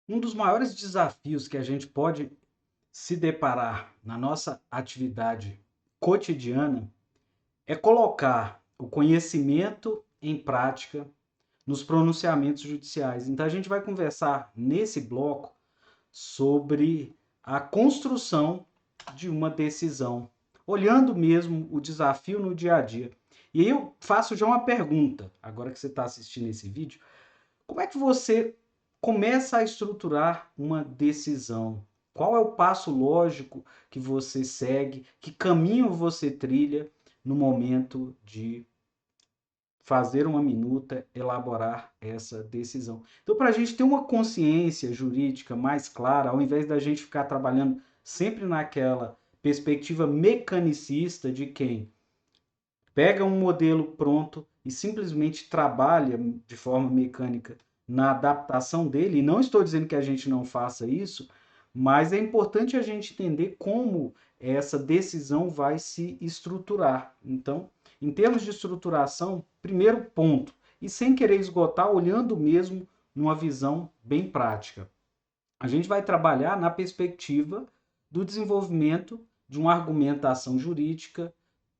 Um dos maiores desafios que a gente pode se deparar na nossa atividade cotidiana é colocar o conhecimento em prática nos pronunciamentos judiciais. Então, a gente vai conversar nesse bloco sobre a construção de uma decisão, olhando mesmo o desafio no dia a dia. E aí eu faço já uma pergunta, agora que você está assistindo esse vídeo: como é que você começa a estruturar uma decisão? Qual é o passo lógico que você segue? Que caminho você trilha no momento de fazer uma minuta, elaborar essa decisão? Então, para a gente ter uma consciência jurídica mais clara, ao invés da gente ficar trabalhando sempre naquela perspectiva mecanicista de quem pega um modelo pronto e simplesmente trabalha de forma mecânica na adaptação dele, e não estou dizendo que a gente não faça isso, mas é importante a gente entender como essa decisão vai se estruturar. Então, em termos de estruturação, primeiro ponto, e sem querer esgotar, olhando mesmo numa visão bem prática, a gente vai trabalhar na perspectiva do desenvolvimento de uma argumentação jurídica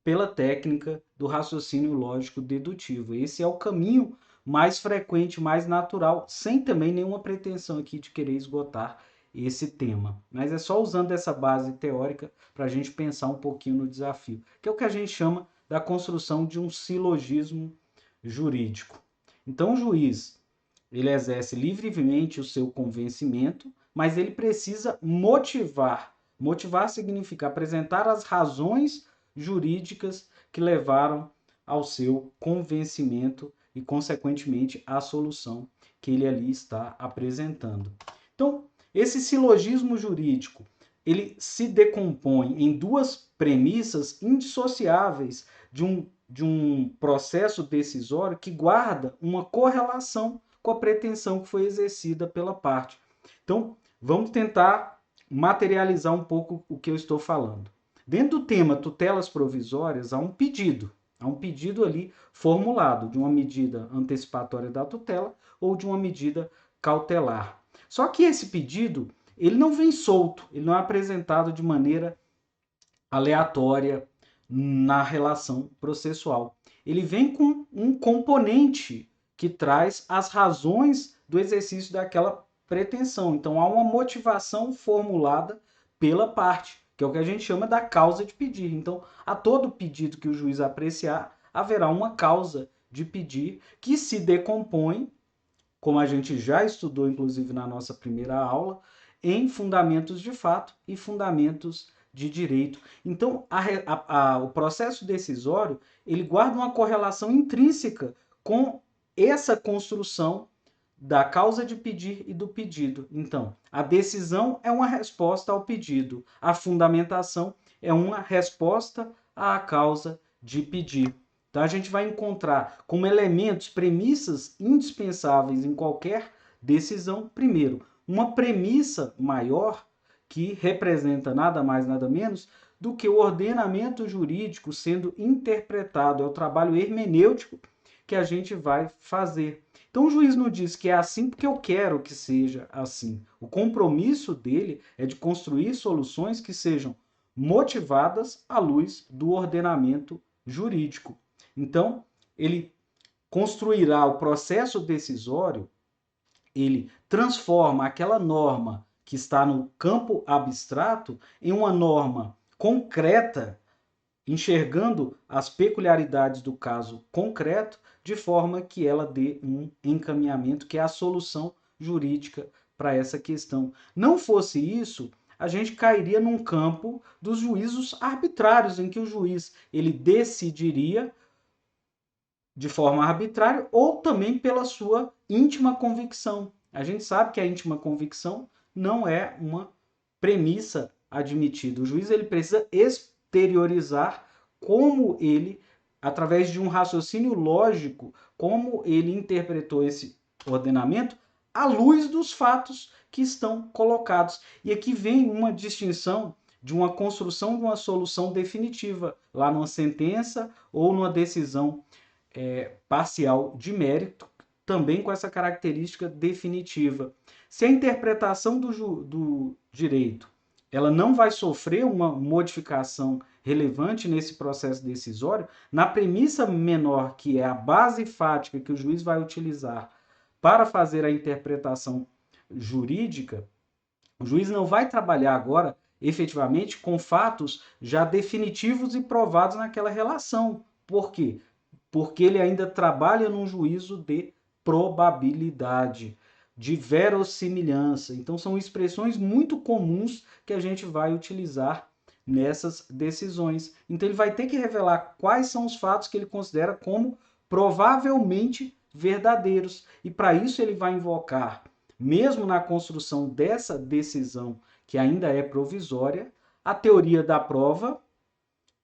pela técnica do raciocínio lógico dedutivo. Esse é o caminho mais frequente, mais natural, sem também nenhuma pretensão aqui de querer esgotar esse tema. Mas é só usando essa base teórica para a gente pensar um pouquinho no desafio, que é o que a gente chama da construção de um silogismo jurídico. Então, o juiz ele exerce livremente o seu convencimento, mas ele precisa motivar. Motivar significa apresentar as razões jurídicas que levaram ao seu convencimento e, consequentemente, à solução que ele ali está apresentando. Então, esse silogismo jurídico, ele se decompõe em duas premissas indissociáveis de um processo decisório que guarda uma correlação com a pretensão que foi exercida pela parte. Então, vamos tentar materializar um pouco o que eu estou falando. Dentro do tema tutelas provisórias, há um pedido. Há um pedido ali formulado de uma medida antecipatória da tutela ou de uma medida cautelar. Só que esse pedido, ele não vem solto, ele não é apresentado de maneira aleatória na relação processual. Ele vem com um componente que traz as razões do exercício daquela pretensão. Então há uma motivação formulada pela parte, que é o que a gente chama da causa de pedir. Então, a todo pedido que o juiz apreciar, haverá uma causa de pedir que se decompõe, como a gente já estudou inclusive na nossa primeira aula, em fundamentos de fato e fundamentos de direito. Então, o processo decisório ele guarda uma correlação intrínseca com essa construção da causa de pedir e do pedido. Então, a decisão é uma resposta ao pedido, a fundamentação é uma resposta à causa de pedir. Então, a gente vai encontrar como elementos, premissas indispensáveis em qualquer decisão, primeiro, uma premissa maior que representa nada mais, nada menos do que o ordenamento jurídico sendo interpretado, é o trabalho hermenêutico que a gente vai fazer. Então o juiz não diz que é assim porque eu quero que seja assim. O compromisso dele é de construir soluções que sejam motivadas à luz do ordenamento jurídico. Então, ele construirá o processo decisório, ele transforma aquela norma que está no campo abstrato em uma norma concreta, enxergando as peculiaridades do caso concreto, de forma que ela dê um encaminhamento, que é a solução jurídica para essa questão. Não fosse isso, a gente cairia num campo dos juízos arbitrários, em que o juiz ele decidiria de forma arbitrária ou também pela sua íntima convicção. A gente sabe que a íntima convicção não é uma premissa admitida. O juiz ele precisa exteriorizar como ele, através de um raciocínio lógico, como ele interpretou esse ordenamento à luz dos fatos que estão colocados. E aqui vem uma distinção de uma construção de uma solução definitiva, lá numa sentença ou numa decisão parcial de mérito, também com essa característica definitiva. Se a interpretação do direito ela não vai sofrer uma modificação relevante nesse processo decisório, na premissa menor, que é a base fática que o juiz vai utilizar para fazer a interpretação jurídica, o juiz não vai trabalhar agora efetivamente com fatos já definitivos e provados naquela relação. Por quê? Porque ele ainda trabalha num juízo de probabilidade, de verossimilhança. Então, são expressões muito comuns que a gente vai utilizar nessas decisões. Então, ele vai ter que revelar quais são os fatos que ele considera como provavelmente verdadeiros. E para isso, ele vai invocar, mesmo na construção dessa decisão, que ainda é provisória, a teoria da prova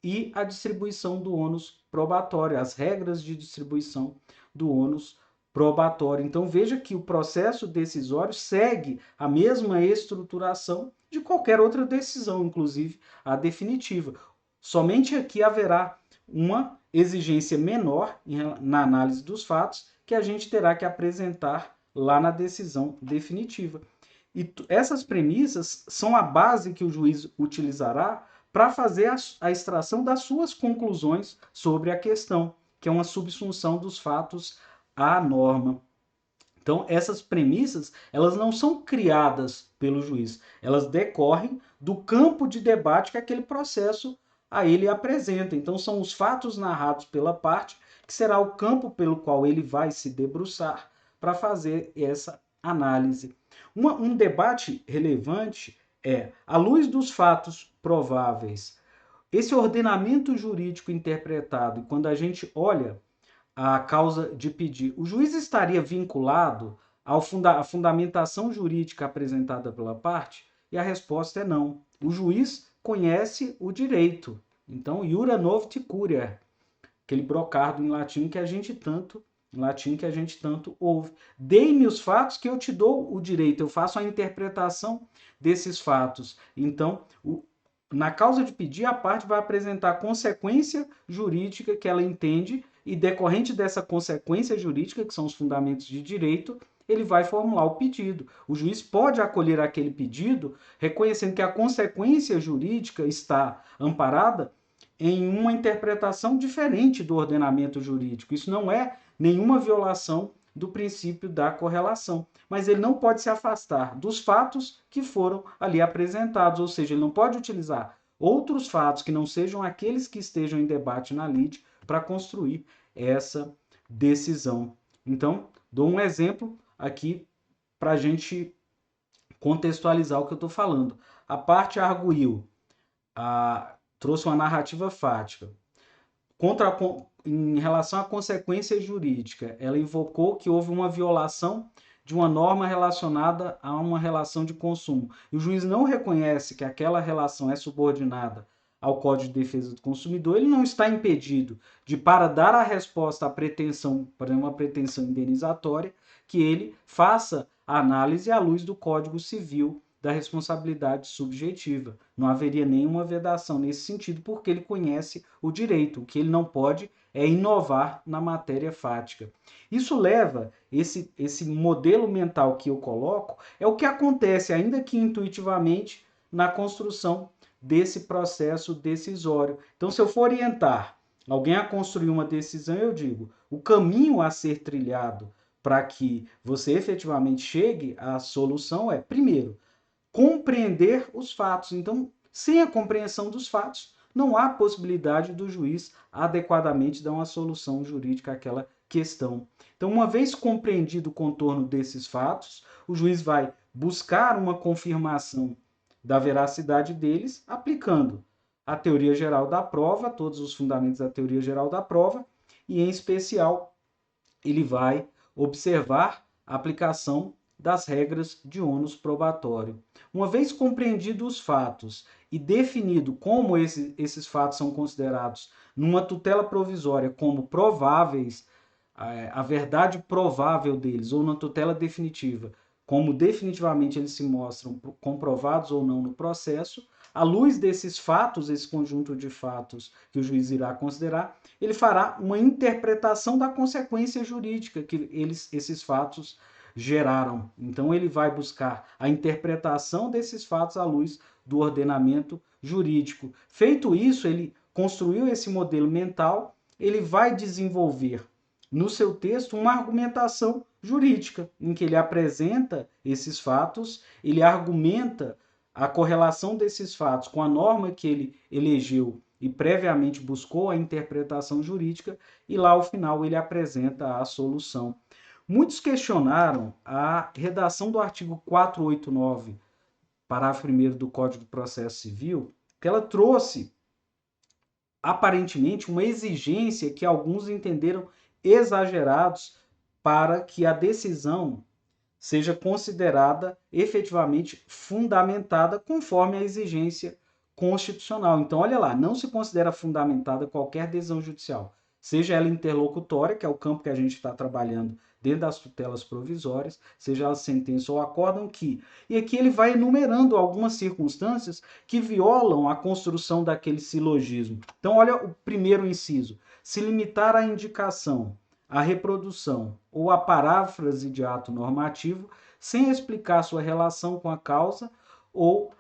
e a distribuição do ônus probatório, as regras de distribuição do ônus probatório. Então veja que o processo decisório segue a mesma estruturação de qualquer outra decisão, inclusive a definitiva. Somente aqui haverá uma exigência menor na análise dos fatos que a gente terá que apresentar lá na decisão definitiva. E essas premissas são a base que o juiz utilizará para fazer a extração das suas conclusões sobre a questão, que é uma subsunção dos fatos à norma. Então, essas premissas, elas não são criadas pelo juiz, elas decorrem do campo de debate que aquele processo a ele apresenta. Então, são os fatos narrados pela parte, que será o campo pelo qual ele vai se debruçar para fazer essa análise. Um debate relevante é, à luz dos fatos prováveis, esse ordenamento jurídico interpretado, quando a gente olha a causa de pedir, o juiz estaria vinculado à fundamentação jurídica apresentada pela parte? E a resposta é não. O juiz conhece o direito. Então, iura novit curiae, aquele brocardo em latim que a gente tanto ouve. Dei-me os fatos que eu te dou o direito, eu faço a interpretação desses fatos. Então, na causa de pedir, a parte vai apresentar a consequência jurídica que ela entende e, decorrente dessa consequência jurídica, que são os fundamentos de direito, ele vai formular o pedido. O juiz pode acolher aquele pedido, reconhecendo que a consequência jurídica está amparada em uma interpretação diferente do ordenamento jurídico. Isso não é nenhuma violação do princípio da correlação, mas ele não pode se afastar dos fatos que foram ali apresentados, ou seja, ele não pode utilizar outros fatos que não sejam aqueles que estejam em debate na lide para construir essa decisão. Então, dou um exemplo aqui para a gente contextualizar o que eu estou falando. A parte arguiu, trouxe uma narrativa fática. Em relação à consequência jurídica, ela invocou que houve uma violação de uma norma relacionada a uma relação de consumo. E o juiz não reconhece que aquela relação é subordinada ao Código de Defesa do Consumidor, ele não está impedido de, para dar a resposta à pretensão, por exemplo, uma pretensão indenizatória, que ele faça a análise à luz do Código Civil da responsabilidade subjetiva. Não haveria nenhuma vedação nesse sentido, porque ele conhece o direito. O que ele não pode é inovar na matéria fática. Isso leva, esse modelo mental que eu coloco, é o que acontece, ainda que intuitivamente, na construção desse processo decisório. Então, se eu for orientar alguém a construir uma decisão, eu digo, o caminho a ser trilhado para que você efetivamente chegue à solução é, primeiro, compreender os fatos. Então, sem a compreensão dos fatos, não há possibilidade do juiz adequadamente dar uma solução jurídica àquela questão. Então, uma vez compreendido o contorno desses fatos, o juiz vai buscar uma confirmação da veracidade deles, aplicando a teoria geral da prova, todos os fundamentos da teoria geral da prova, e, em especial, ele vai observar a aplicação das regras de ônus probatório. Uma vez compreendidos os fatos e definido como esses fatos são considerados numa tutela provisória como prováveis, a verdade provável deles, ou na tutela definitiva, como definitivamente eles se mostram comprovados ou não no processo, à luz desses fatos, esse conjunto de fatos que o juiz irá considerar, ele fará uma interpretação da consequência jurídica que esses fatos geraram. Então, ele vai buscar a interpretação desses fatos à luz do ordenamento jurídico. Feito isso, ele construiu esse modelo mental, ele vai desenvolver no seu texto uma argumentação jurídica, em que ele apresenta esses fatos, ele argumenta a correlação desses fatos com a norma que ele elegeu e previamente buscou a interpretação jurídica, e lá ao final ele apresenta a solução. Muitos questionaram a redação do artigo 489, parágrafo 1º do Código de Processo Civil, que ela trouxe aparentemente uma exigência que alguns entenderam exagerados para que a decisão seja considerada efetivamente fundamentada conforme a exigência constitucional. Então, olha lá, não se considera fundamentada qualquer decisão judicial, seja ela interlocutória, que é o campo que a gente está trabalhando dentro das tutelas provisórias, seja ela sentença ou acórdão, e aqui ele vai enumerando algumas circunstâncias que violam a construção daquele silogismo. Então, olha o primeiro inciso: se limitar à indicação, à reprodução ou à paráfrase de ato normativo, sem explicar sua relação com a causa ou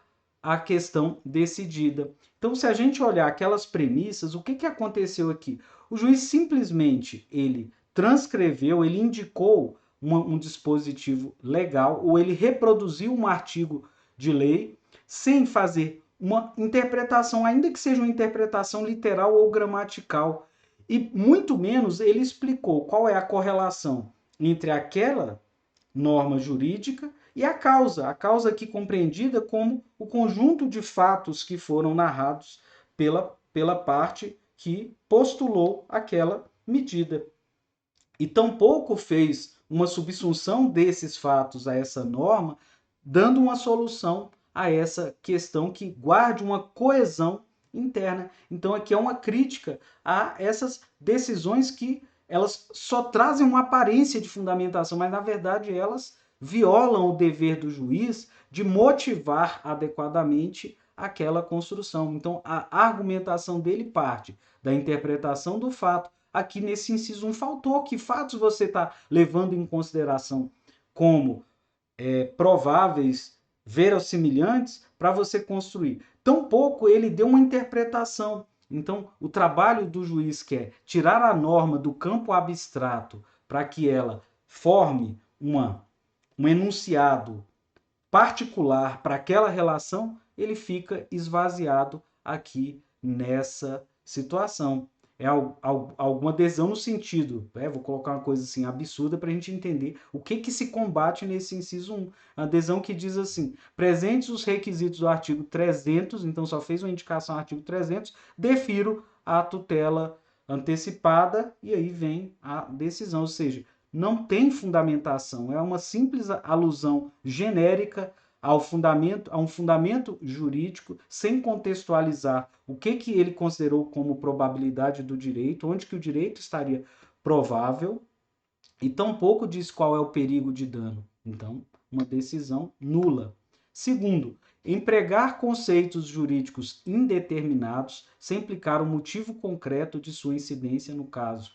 a questão decidida. Então, se a gente olhar aquelas premissas, o que aconteceu aqui? O juiz simplesmente ele transcreveu, ele indicou um dispositivo legal, ou ele reproduziu um artigo de lei sem fazer uma interpretação, ainda que seja uma interpretação literal ou gramatical, e muito menos ele explicou qual é a correlação entre aquela norma jurídica e a causa aqui compreendida como o conjunto de fatos que foram narrados pela parte que postulou aquela medida. E tampouco fez uma subsunção desses fatos a essa norma, dando uma solução a essa questão que guarde uma coesão interna. Então aqui é uma crítica a essas decisões que elas só trazem uma aparência de fundamentação, mas na verdade elas violam o dever do juiz de motivar adequadamente aquela construção. Então a argumentação dele parte da interpretação do fato. Aqui nesse inciso 1 faltou que fatos você está levando em consideração como prováveis, verossimilhantes, para você construir. Tampouco ele deu uma interpretação. Então, o trabalho do juiz que é tirar a norma do campo abstrato para que ela forme um enunciado particular para aquela relação, ele fica esvaziado aqui nessa situação. É alguma adesão no sentido, vou colocar uma coisa assim absurda para a gente entender o que se combate nesse inciso 1. A adesão que diz assim: presentes os requisitos do artigo 300, então só fez uma indicação ao artigo 300, defiro a tutela antecipada, e aí vem a decisão, ou seja, não tem fundamentação, é uma simples alusão genérica a um fundamento jurídico, sem contextualizar o que ele considerou como probabilidade do direito, onde que o direito estaria provável, e tampouco diz qual é o perigo de dano. Então, uma decisão nula. Segundo, empregar conceitos jurídicos indeterminados sem implicar o motivo concreto de sua incidência no caso.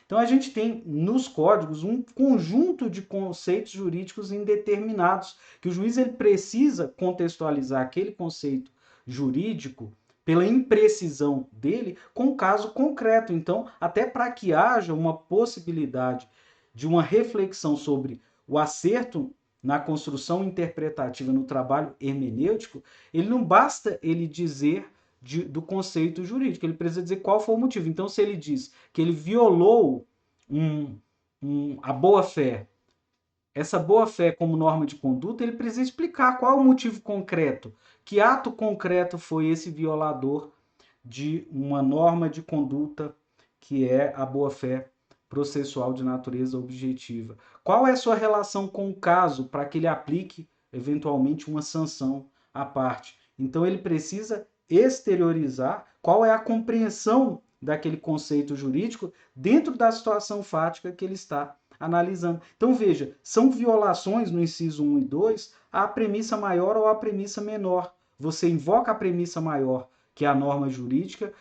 Então, a gente tem nos códigos um conjunto de conceitos jurídicos indeterminados, que o juiz ele precisa contextualizar aquele conceito jurídico pela imprecisão dele com o caso concreto. Então, até para que haja uma possibilidade de uma reflexão sobre o acerto na construção interpretativa, no trabalho hermenêutico, ele não basta ele dizer do conceito jurídico, ele precisa dizer qual foi o motivo. Então, se ele diz que ele violou a boa-fé, essa boa-fé como norma de conduta, ele precisa explicar qual é o motivo concreto, que ato concreto foi esse violador de uma norma de conduta que é a boa-fé processual de natureza objetiva. Qual é a sua relação com o caso para que ele aplique, eventualmente, uma sanção à parte? Então, ele precisa exteriorizar qual é a compreensão daquele conceito jurídico dentro da situação fática que ele está analisando. Então, veja, são violações no inciso 1 e 2 à premissa maior ou à premissa menor. você invoca a premissa maior, que é a norma jurídica,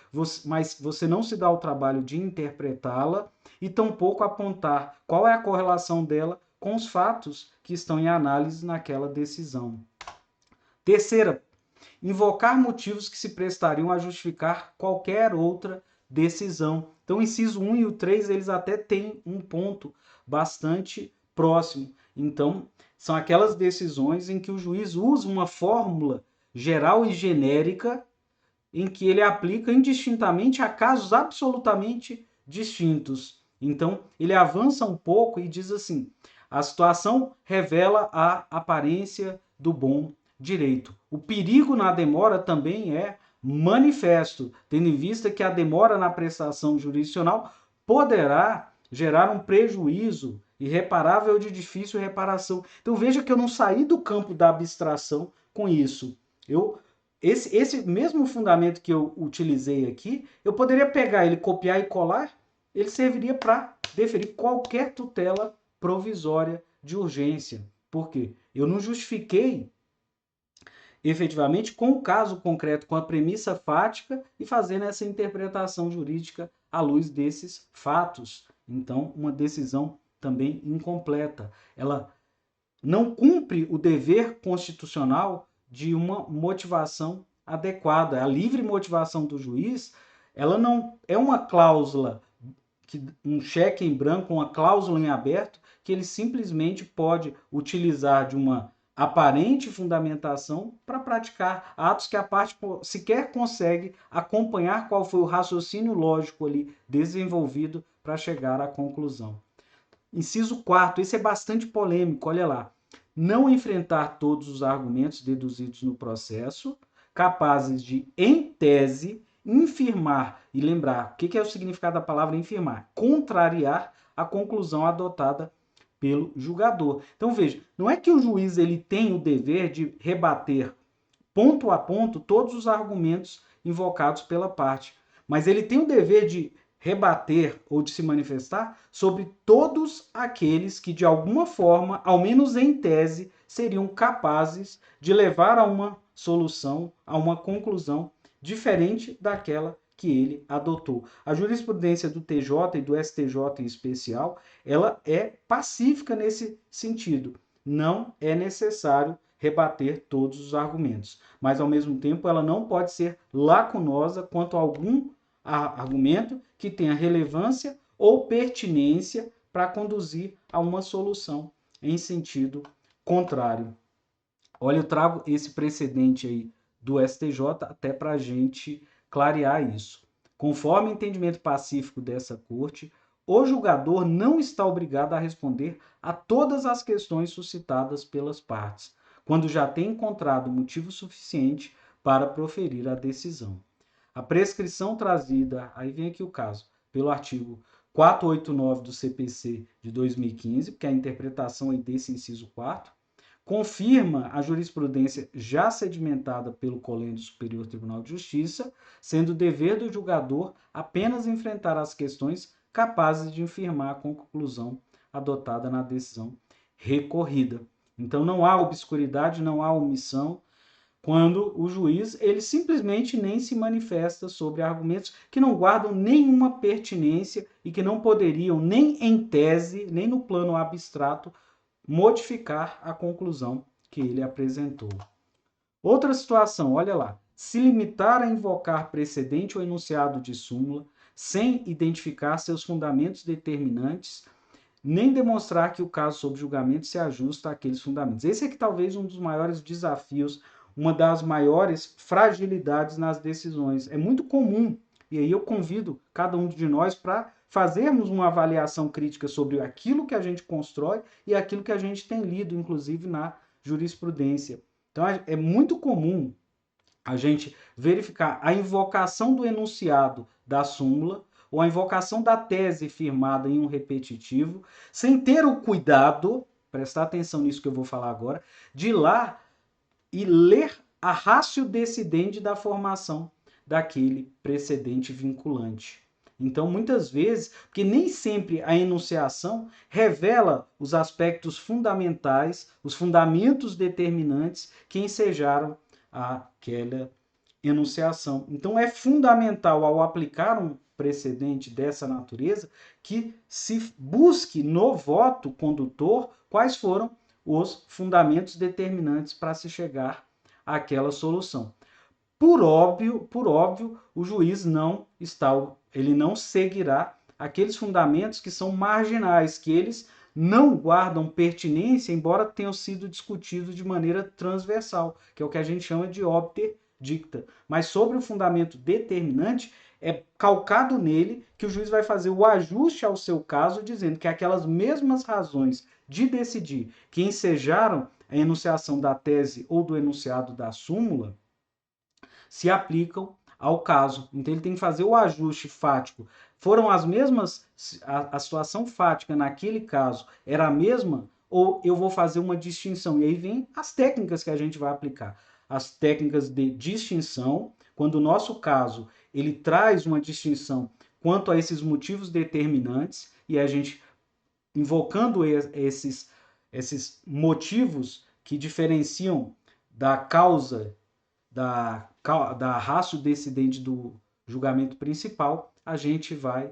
mas você não se dá o trabalho de interpretá-la e tampouco apontar qual é a correlação dela com os fatos que estão em análise naquela decisão. Terceira, invocar motivos que se prestariam a justificar qualquer outra decisão. Então, o inciso 1 e o 3, eles até têm um ponto bastante próximo. Então, são aquelas decisões em que o juiz usa uma fórmula geral e genérica em que ele aplica indistintamente a casos absolutamente distintos. Então, ele avança um pouco e diz assim: a situação revela a aparência do bom direito. O perigo na demora também é manifesto, tendo em vista que a demora na prestação jurisdicional poderá gerar um prejuízo irreparável de difícil reparação. Então veja que eu não saí do campo da abstração com isso. Esse mesmo fundamento que eu utilizei aqui, eu poderia pegar ele, copiar e colar, ele serviria para deferir qualquer tutela provisória de urgência. Por quê? Eu não justifiquei efetivamente com o caso concreto, com a premissa fática e fazendo essa interpretação jurídica à luz desses fatos. Então, uma decisão também incompleta. Ela não cumpre o dever constitucional de uma motivação adequada. A livre motivação do juiz, ela não é uma cláusula, um cheque em branco, uma cláusula em aberto, que ele simplesmente pode utilizar de uma aparente fundamentação para praticar atos que a parte sequer consegue acompanhar qual foi o raciocínio lógico ali desenvolvido para chegar à conclusão. Inciso 4, esse é bastante polêmico, olha lá. Não enfrentar todos os argumentos deduzidos no processo, capazes de, em tese, infirmar, e lembrar, o que é o significado da palavra infirmar? Contrariar a conclusão adotada pelo julgador. Então veja, não é que o juiz ele tem o dever de rebater ponto a ponto todos os argumentos invocados pela parte, mas ele tem o dever de rebater ou de se manifestar sobre todos aqueles que de alguma forma, ao menos em tese, seriam capazes de levar a uma solução, a uma conclusão diferente daquela que ele adotou. A jurisprudência do TJ e do STJ em especial, ela é pacífica nesse sentido. Não é necessário rebater todos os argumentos, mas ao mesmo tempo ela não pode ser lacunosa quanto a algum argumento que tenha relevância ou pertinência para conduzir a uma solução em sentido contrário. Olha, eu trago esse precedente aí do STJ até para a gente clarear isso. Conforme o entendimento pacífico dessa corte, o julgador não está obrigado a responder a todas as questões suscitadas pelas partes, quando já tem encontrado motivo suficiente para proferir a decisão. A prescrição trazida, aí vem aqui o caso, pelo artigo 489 do CPC de 2015, porque é a interpretação aí desse inciso 4, confirma a jurisprudência já sedimentada pelo Colégio Superior Tribunal de Justiça, sendo dever do julgador apenas enfrentar as questões capazes de infirmar a conclusão adotada na decisão recorrida. Então não há obscuridade, não há omissão, quando o juiz ele simplesmente nem se manifesta sobre argumentos que não guardam nenhuma pertinência e que não poderiam, nem em tese, nem no plano abstrato, modificar a conclusão que ele apresentou. Outra situação, olha lá. Se limitar a invocar precedente ou enunciado de súmula, sem identificar seus fundamentos determinantes, nem demonstrar que o caso sob julgamento se ajusta àqueles fundamentos. Esse é que talvez um dos maiores desafios, uma das maiores fragilidades nas decisões. É muito comum, e aí eu convido cada um de nós para fazermos uma avaliação crítica sobre aquilo que a gente constrói e aquilo que a gente tem lido, inclusive na jurisprudência. Então é muito comum a gente verificar a invocação do enunciado da súmula ou a invocação da tese firmada em um repetitivo, sem ter o cuidado, prestar atenção nisso que eu vou falar agora, de ir lá e ler a ratio decidendi da formação daquele precedente vinculante. Então, muitas vezes, porque nem sempre a enunciação revela os aspectos fundamentais, os fundamentos determinantes que ensejaram àquela enunciação. Então, é fundamental, ao aplicar um precedente dessa natureza, que se busque no voto condutor quais foram os fundamentos determinantes para se chegar àquela solução. Por óbvio, o juiz ele não seguirá aqueles fundamentos que são marginais, que eles não guardam pertinência, embora tenham sido discutidos de maneira transversal, que é o que a gente chama de obter dicta. Mas sobre o fundamento determinante, é calcado nele que o juiz vai fazer o ajuste ao seu caso, dizendo que aquelas mesmas razões de decidir que ensejaram a enunciação da tese ou do enunciado da súmula se aplicam ao caso. Então ele tem que fazer o ajuste fático. Foram as mesmas, a situação fática naquele caso era a mesma, ou eu vou fazer uma distinção? E aí vem as técnicas que a gente vai aplicar. As técnicas de distinção, quando o nosso caso ele traz uma distinção quanto a esses motivos determinantes, e a gente invocando esses motivos que diferenciam da causa da ratio decidente do julgamento principal, a gente vai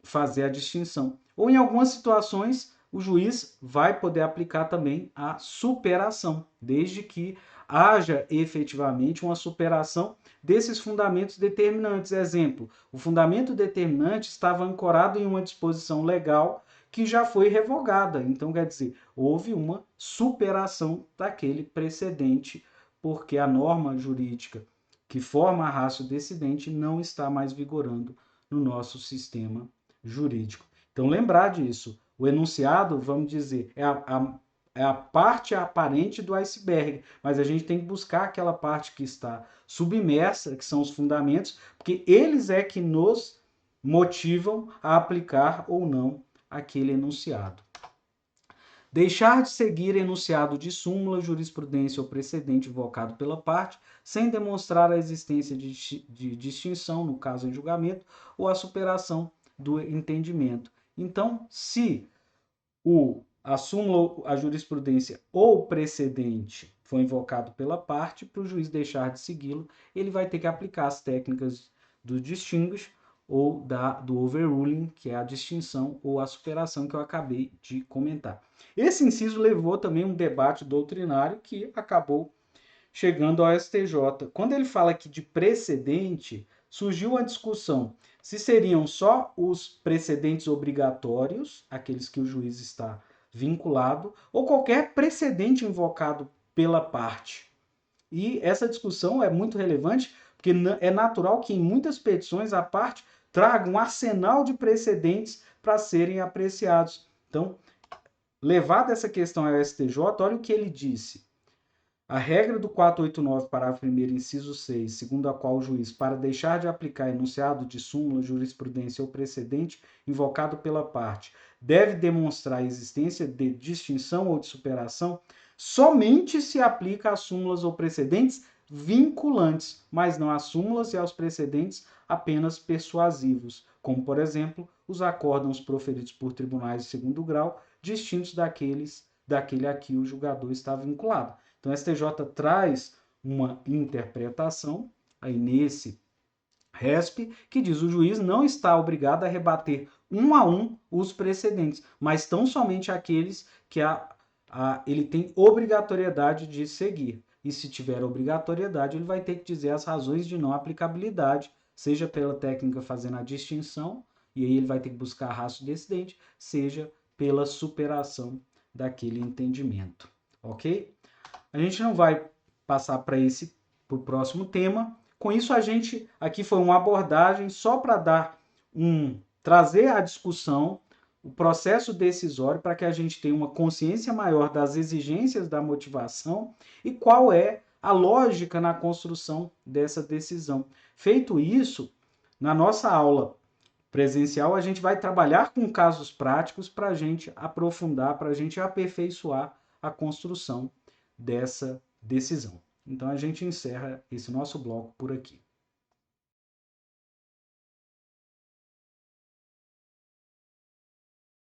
fazer a distinção. Ou em algumas situações, o juiz vai poder aplicar também a superação, desde que haja efetivamente uma superação desses fundamentos determinantes. Exemplo, o fundamento determinante estava ancorado em uma disposição legal que já foi revogada. Então, quer dizer, houve uma superação daquele precedente, porque a norma jurídica que forma a ratio decidente não está mais vigorando no nosso sistema jurídico. Então, lembrar disso. O enunciado, vamos dizer, é a parte aparente do iceberg, mas a gente tem que buscar aquela parte que está submersa, que são os fundamentos, porque eles é que nos motivam a aplicar ou não aquele enunciado. Deixar de seguir enunciado de súmula, jurisprudência ou precedente invocado pela parte, sem demonstrar a existência de distinção, no caso em julgamento, ou a superação do entendimento. Então, se a súmula, a jurisprudência ou precedente foi invocado pela parte, para o juiz deixar de segui-lo, ele vai ter que aplicar as técnicas do distinguish ou do overruling, que é a distinção ou a superação que eu acabei de comentar. Esse inciso levou também um debate doutrinário que acabou chegando ao STJ. Quando ele fala aqui de precedente, surgiu a discussão se seriam só os precedentes obrigatórios, aqueles que o juiz está vinculado, ou qualquer precedente invocado pela parte. E essa discussão é muito relevante, porque é natural que em muitas petições a parte traga um arsenal de precedentes para serem apreciados. Então, levada essa questão ao STJ, olha o que ele disse. A regra do 489, parágrafo 1º, inciso 6, segundo a qual o juiz, para deixar de aplicar enunciado de súmula, jurisprudência ou precedente invocado pela parte, deve demonstrar a existência de distinção ou de superação, somente se aplica às súmulas ou precedentes vinculantes, mas não às súmulas e aos precedentes apenas persuasivos, como, por exemplo, os acórdãos proferidos por tribunais de segundo grau, distintos daquele a que o julgador está vinculado. Então, o STJ traz uma interpretação, aí nesse RESP, que diz que o juiz não está obrigado a rebater um a um os precedentes, mas tão somente aqueles que ele tem obrigatoriedade de seguir. E se tiver obrigatoriedade, ele vai ter que dizer as razões de não aplicabilidade, seja pela técnica fazendo a distinção, e aí ele vai ter que buscar a ratio decidente, seja pela superação daquele entendimento. Ok? A gente não vai passar para o próximo tema. Com isso, a gente aqui foi uma abordagem só para trazer à discussão o processo decisório para que a gente tenha uma consciência maior das exigências da motivação e qual é a lógica na construção dessa decisão. Feito isso, na nossa aula presencial, a gente vai trabalhar com casos práticos para a gente aprofundar, para a gente aperfeiçoar a construção dessa decisão. Então a gente encerra esse nosso bloco por aqui.